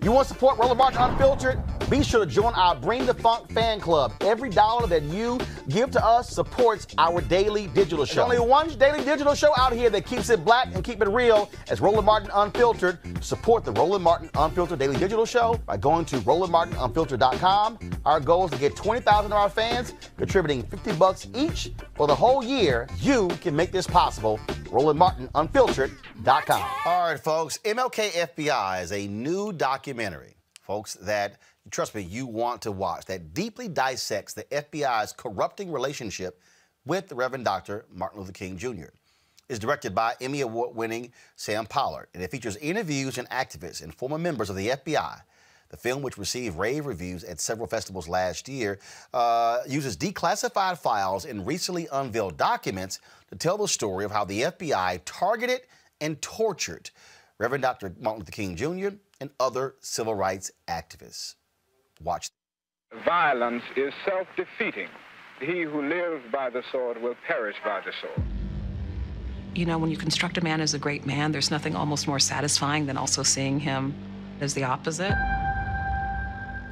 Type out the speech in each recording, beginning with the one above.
You want to support Roland Martin Unfiltered? Be sure to join our Bring the Funk fan club. Every dollar that you give to us supports our daily digital show. There's only one daily digital show out here that keeps it black and keep it real as Roland Martin Unfiltered. Support the Roland Martin Unfiltered daily digital show by going to RolandMartinUnfiltered.com. Our goal is to get 20,000 of our fans contributing $50 each for the whole year. You can make this possible. RolandMartinUnfiltered.com. All right, folks. MLK FBI is a new documentary, folks, that, trust me, you want to watch, that deeply dissects the FBI's corrupting relationship with the Reverend Dr. Martin Luther King Jr. It's directed by Emmy Award-winning Sam Pollard, and it features interviews and activists and former members of the FBI. The film, which received rave reviews at several festivals last year, uses declassified files and recently unveiled documents to tell the story of how the FBI targeted and tortured Reverend Dr. Martin Luther King Jr. and other civil rights activists. Watch. Violence is self-defeating. He who lives by the sword will perish by the sword. You know, when you construct a man as a great man, there's nothing almost more satisfying than also seeing him as the opposite.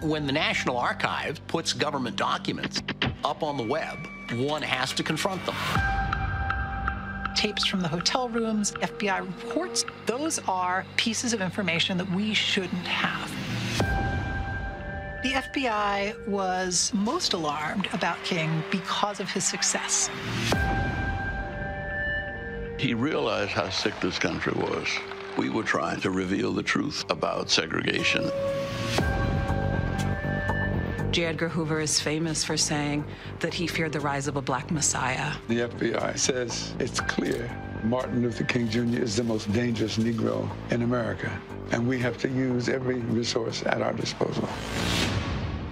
When the National Archives puts government documents up on the web, one has to confront them. Tapes from the hotel rooms, FBI reports, those are pieces of information that we shouldn't have. The FBI was most alarmed about King because of his success. He realized how sick this country was. We were trying to reveal the truth about segregation. J. Edgar Hoover is famous for saying that he feared the rise of a black messiah. The FBI says it's clear Martin Luther King Jr. is the most dangerous Negro in America, and we have to use every resource at our disposal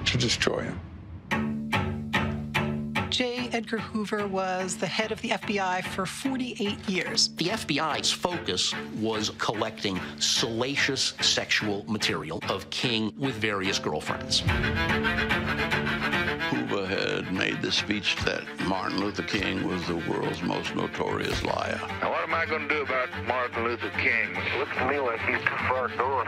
to destroy him. J. Edgar Hoover was the head of the FBI for 48 years. The FBI's focus was collecting salacious sexual material of King with various girlfriends. Hoover had made the speech that Martin Luther King was the world's most notorious liar. Now, what am I going to do about Martin Luther King? Looks to me like he's too far gone.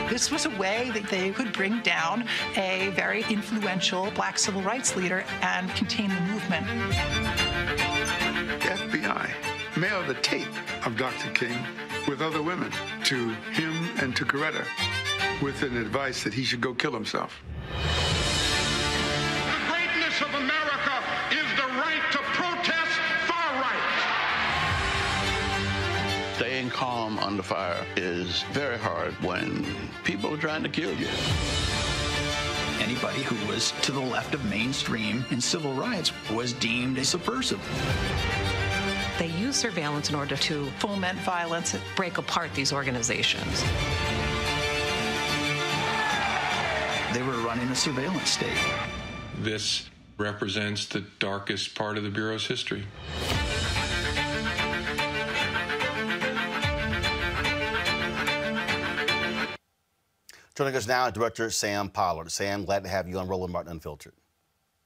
This was a way that they could bring down a very influential black civil rights leader and contain the movement. The FBI mailed a tape of Dr. King with other women to him and to Coretta with an advice that he should go kill himself. The greatness of America is the right to protest far right. Staying calm under fire is very hard when people are trying to kill you. Anybody who was to the left of mainstream in civil rights was deemed a subversive. They use surveillance in order to Foment violence. break apart these organizations. They were running a surveillance state. This represents the darkest part of the Bureau's history. Joining us now, Director Sam Pollard. Sam, glad to have you on Roland Martin Unfiltered.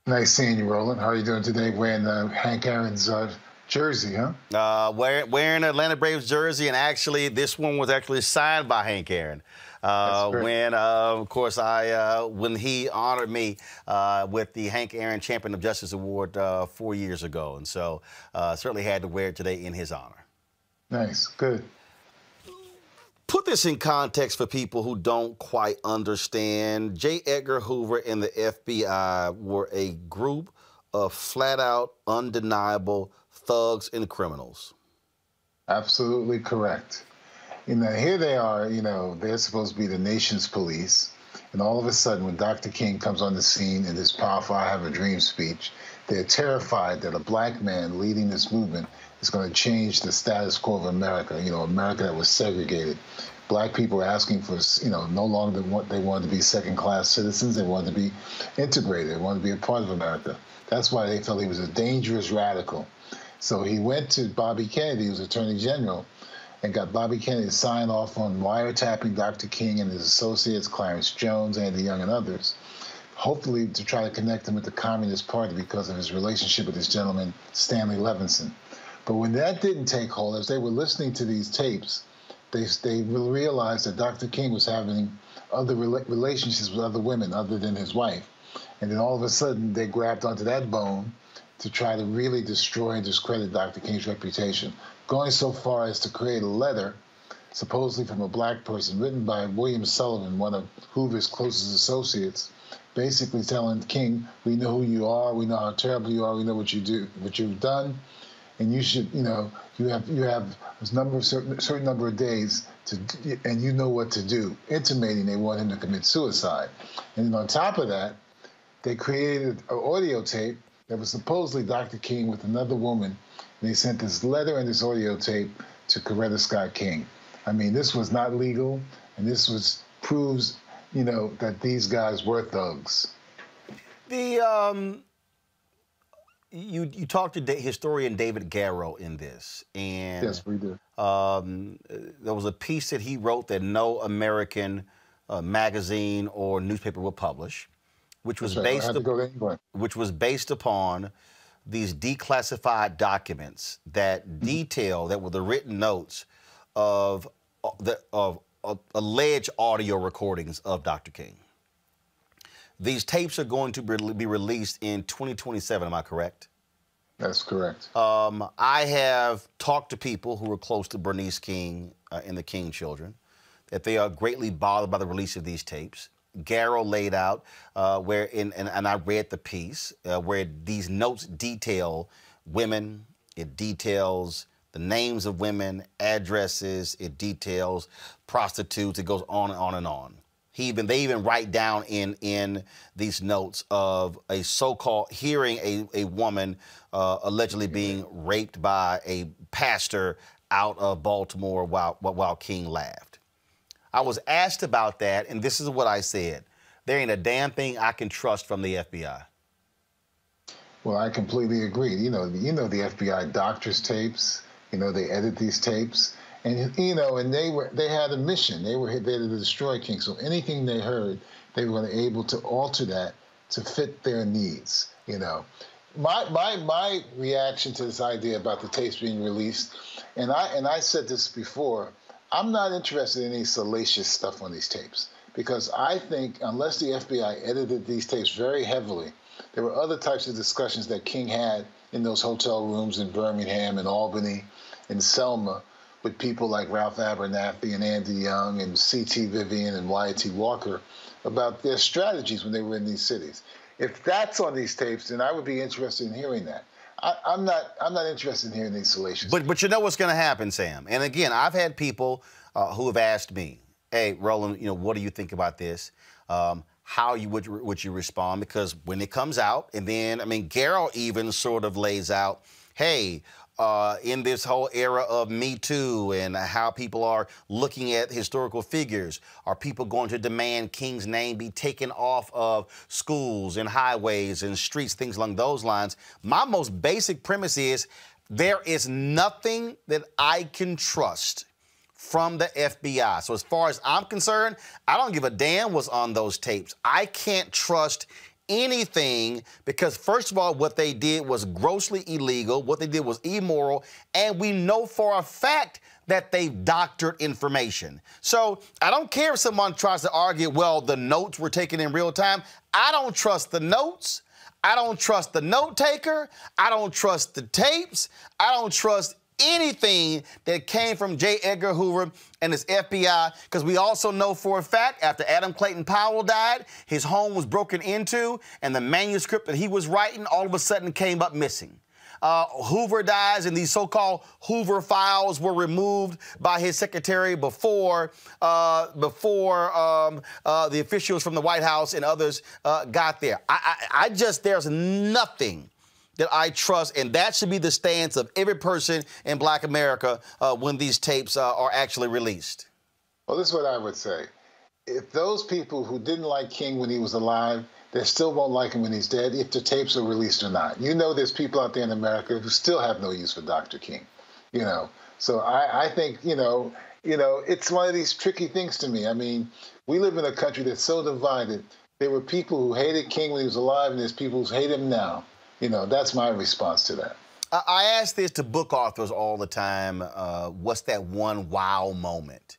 Nice seeing you, Roland. How are you doing today? Wearing Hank Aaron's jersey, huh? Wearing Atlanta Braves jersey, and actually, this one was actually signed by Hank Aaron. When, of course, when he honored me with the Hank Aaron Champion of Justice Award 4 years ago, and so certainly had to wear it today in his honor. Nice, good. Put this in context for people who don't quite understand. J. Edgar Hoover and the FBI were a group of flat-out, undeniable thugs and criminals. Absolutely correct. You know, here they are, you know, they're supposed to be the nation's police. And all of a sudden, when Dr. King comes on the scene in his powerful I Have a Dream speech, they're terrified that a black man leading this movement is going to change the status quo of America, you know, America that was segregated. Black people are asking for, you know, no longer they wanted to be second-class citizens. They wanted to be integrated. They wanted to be a part of America. That's why they felt he was a dangerous radical. So he went to Bobby Kennedy, who was Attorney General, and got Bobby Kennedy to sign off on wiretapping Dr. King and his associates, Clarence Jones, Andy Young, and others, hopefully to try to connect him with the Communist Party because of his relationship with this gentleman, Stanley Levinson. But when that didn't take hold, as they were listening to these tapes, they realized that Dr. King was having other relationships with other women other than his wife. And then all of a sudden, they grabbed onto that bone to try to really destroy and discredit Dr. King's reputation, going so far as to create a letter, supposedly from a black person, written by William Sullivan, one of Hoover's closest associates, basically telling King, we know who you are, we know how terrible you are, we know what you do, what you've done, and you should, you know, you have a certain number of days to, and you know what to do, intimating they want him to commit suicide. And then on top of that, they created an audio tape that was supposedly Dr. King with another woman. And they sent this letter and this audio tape to Coretta Scott King. I mean, this was not legal, and this proves, you know, that these guys were thugs. You talked to historian David Garrow in this, and yes, we did. There was a piece that he wrote that no American magazine or newspaper will publish, which was based upon these declassified documents that detail, that were the written notes of alleged audio recordings of Dr. King. These tapes are going to be released in 2027, am I correct? That's correct. I have talked to people who were close to Bernice King and the King children, that they are greatly bothered by the release of these tapes. Garrow laid out and I read the piece, where these notes detail women, it details the names of women, addresses, it details prostitutes, it goes on and on and on. They even write down in these notes of a so-called hearing a woman allegedly being raped by a pastor out of Baltimore while King laughed. I was asked about that, and this is what I said. There ain't a damn thing I can trust from the FBI. Well, I completely agree. You know the FBI doctors tapes. You know, they edit these tapes. And, you know, and they had a mission. They were there to destroy King. So anything they heard, they were able to alter that to fit their needs, you know. My reaction to this idea about the tapes being released, and I said this before, I'm not interested in any salacious stuff on these tapes, because I think unless the FBI edited these tapes very heavily, there were other types of discussions that King had in those hotel rooms in Birmingham and Albany and Selma, with people like Ralph Abernathy and Andy Young and C.T. Vivian and Wyatt T. Walker about their strategies when they were in these cities. If that's on these tapes, then I would be interested in hearing that. I'm not interested in hearing these salacious. But you know what's going to happen, Sam? And again, I've had people who have asked me, "Hey, Roland, you know, what do you think about this? How would you respond?" Because when it comes out, and then I mean, Garrow even sort of lays out, "Hey." In this whole era of Me Too and how people are looking at historical figures, are people going to demand King's name be taken off of schools and highways and streets, things along those lines? My most basic premise is there is nothing that I can trust from the FBI. So as far as I'm concerned, I don't give a damn what's on those tapes. I can't trust anything, because first of all, what they did was grossly illegal, what they did was immoral, and we know for a fact that they've doctored information. So I don't care if someone tries to argue, well, the notes were taken in real time. I don't trust the notes. I don't trust the note taker. I don't trust the tapes. I don't trust anything that came from J. Edgar Hoover and his FBI, because we also know for a fact after Adam Clayton Powell died, his home was broken into, and the manuscript that he was writing all of a sudden came up missing. Hoover dies, and these so-called Hoover files were removed by his secretary before the officials from the White House and others got there. There's nothing that I trust, and that should be the stance of every person in Black America when these tapes are actually released. Well, this is what I would say. If those people who didn't like King when he was alive, they still won't like him when he's dead, if the tapes are released or not. You know, there's people out there in America who still have no use for Dr. King, you know. So I think, you know, it's one of these tricky things to me. I mean, we live in a country that's so divided. There were people who hated King when he was alive, and there's people who hate him now. You know, that's my response to that. I ask this to book authors all the time. What's that one wow moment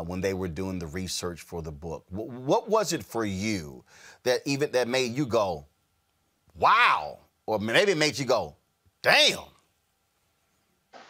when they were doing the research for the book? What was it for you that made you go, wow, or maybe it made you go, damn?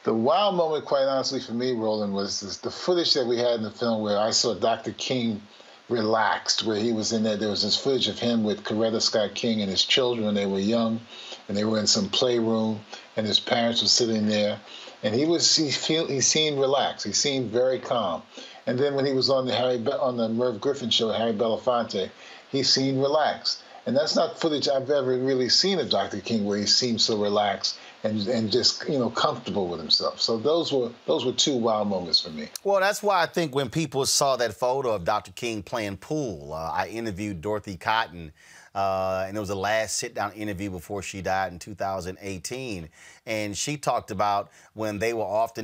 The wow moment, quite honestly, for me, Roland, was the footage that we had in the film where I saw Dr. King relaxed, where he was in there. There was this footage of him with Coretta Scott King and his children when they were young, and they were in some playroom, and his parents were sitting there, and he seemed relaxed. He seemed very calm. And then when he was on the Merv Griffin show, Harry Belafonte, he seemed relaxed. And that's not footage I've ever really seen of Dr. King, where he seemed so relaxed and just, comfortable with himself. So those were two wow moments for me. Well, that's why I think when people saw that photo of Dr. King playing pool, I interviewed Dorothy Cotton, and it was the last sit-down interview before she died in 2018. And she talked about when they had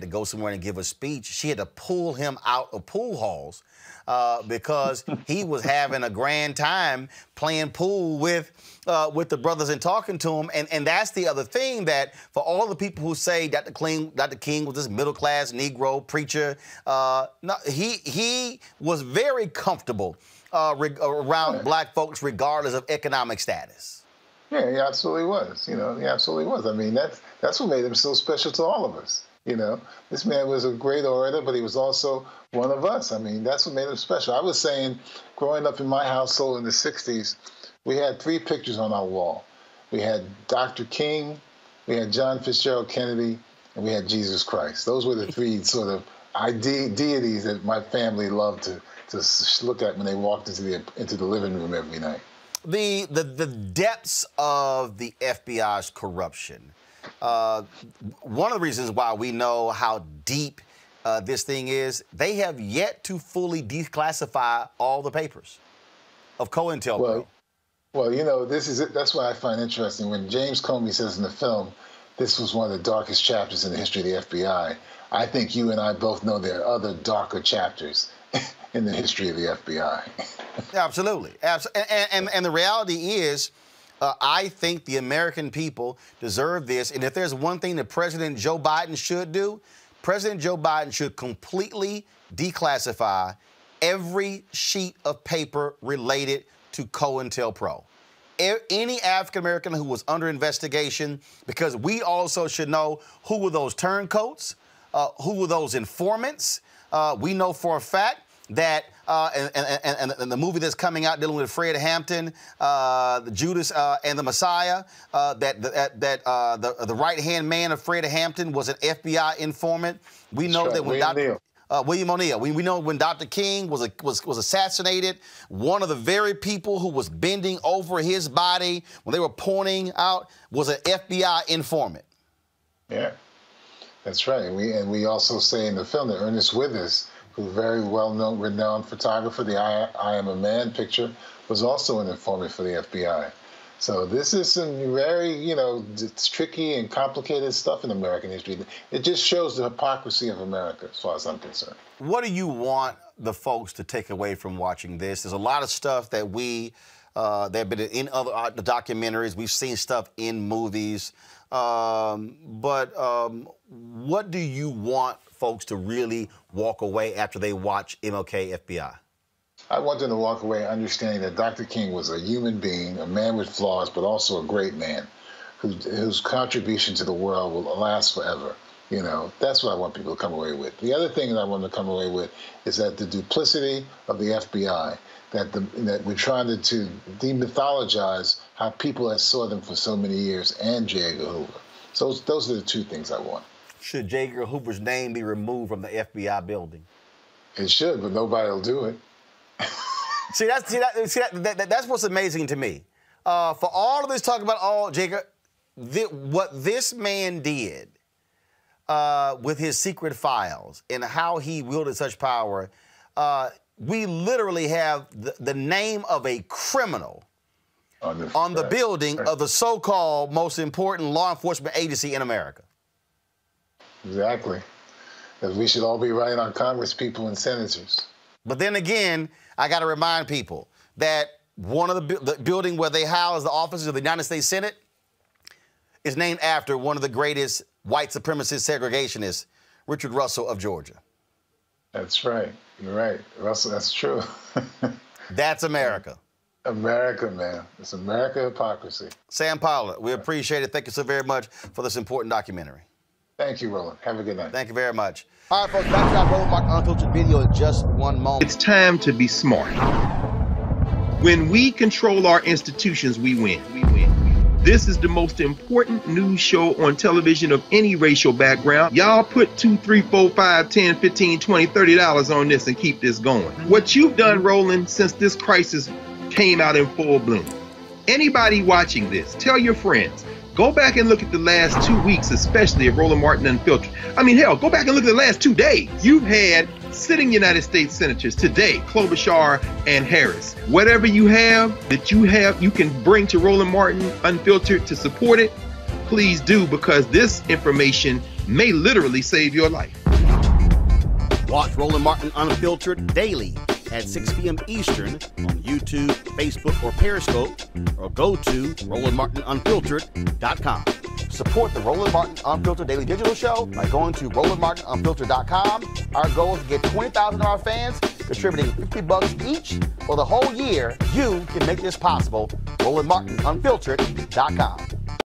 to go somewhere and give a speech, she had to pull him out of pool halls because he was having a grand time playing pool with the brothers and talking to them. And that's the other thing, that for all the people who say Dr. King was this middle-class Negro preacher, no, he was very comfortable around black folks regardless of economic status. Yeah, he absolutely was. He absolutely was. I mean, that's what made him so special to all of us. This man was a great orator, but he was also one of us. I mean, that's what made him special. I was saying, growing up in my household in the 60s, we had 3 pictures on our wall. We had Dr. King, we had John Fitzgerald Kennedy, and we had Jesus Christ. Those were the 3 sort of deities that my family loved to look at when they walked into the living room every night. The depths of the FBI's corruption. One of the reasons why we know how deep this thing is, they have yet to fully declassify all the papers of COINTELPRO. Well, that's what I find interesting. When James Comey says in the film, this was one of the darkest chapters in the history of the FBI, I think you and I both know there are other darker chapters in the history of the FBI. Absolutely. And the reality is, I think the American people deserve this. And if there's one thing that President Joe Biden should do, President Joe Biden should completely declassify every sheet of paper related to COINTELPRO. Any African-American who was under investigation, because we also should know who were those turncoats, who were those informants. We know for a fact that, and the movie that's coming out dealing with Fred Hampton, the Judas and the Messiah, that the right-hand man of Fred Hampton was an FBI informant. We know that when William O'Neill. We know when Dr. King was assassinated, one of the very people who was bending over his body when they were pointing out was an FBI informant. Yeah, that's right. And we also say in the film that Ernest Withers, who's a very well-known, renowned photographer, the I Am a Man picture, was also an informant for the FBI. So this is some very, it's tricky and complicated stuff in American history. It just shows the hypocrisy of America, as far as I'm concerned. What do you want the folks to take away from watching this? There's a lot of stuff that that have been in other documentaries. We've seen stuff in movies. But what do you want folks to really walk away after they watch MLK FBI? I want them to walk away understanding that Dr. King was a human being, a man with flaws, but also a great man whose contribution to the world will last forever. That's what I want people to come away with. The other thing that I want them to come away with is that the duplicity of the FBI, that we're trying to demythologize how people have saw them for so many years, and J. Edgar Hoover. So those are the 2 things I want. Should J. Edgar Hoover's name be removed from the FBI building? It should, but nobody will do it. That's what's amazing to me. For all of this talk about Jacob, what this man did with his secret files and how he wielded such power, we literally have the name of a criminal on the building of the so-called most important law enforcement agency in America. Exactly. Because we should all be writing on Congress people and senators. But then again, I got to remind people that one of the building where they house the offices of the United States Senate is named after one of the greatest white supremacist segregationists, Richard Russell of Georgia. That's right. You're right. Russell, that's true. That's America. America, man. It's America hypocrisy. Sam Powler, we appreciate it. Thank you so very much for this important documentary. Thank you, Roland. Have a good night. Thank you very much. All right, folks, back to our Roland Martin Unfiltered video in just one moment. It's time to be smart. When we control our institutions, we win. This is the most important news show on television of any racial background. Y'all put $2, $3, $4, $5, $10, $15, $20, $30 on this and keep this going. What you've done, Roland, since this crisis came out in full bloom. Anybody watching this, tell your friends. Go back and look at the last 2 weeks, especially of Roland Martin Unfiltered. I mean, hell, go back and look at the last 2 days. You've had sitting United States senators today, Klobuchar and Harris. Whatever you have that you can bring to Roland Martin Unfiltered to support it, please do, because this information may literally save your life. Watch Roland Martin Unfiltered daily at 6 p.m. Eastern on YouTube, Facebook, or Periscope, or go to RolandMartinUnfiltered.com. Support the Roland Martin Unfiltered Daily Digital Show by going to RolandMartinUnfiltered.com. Our goal is to get 20,000 of our fans contributing $50 each for the whole year. You can make this possible. RolandMartinUnfiltered.com.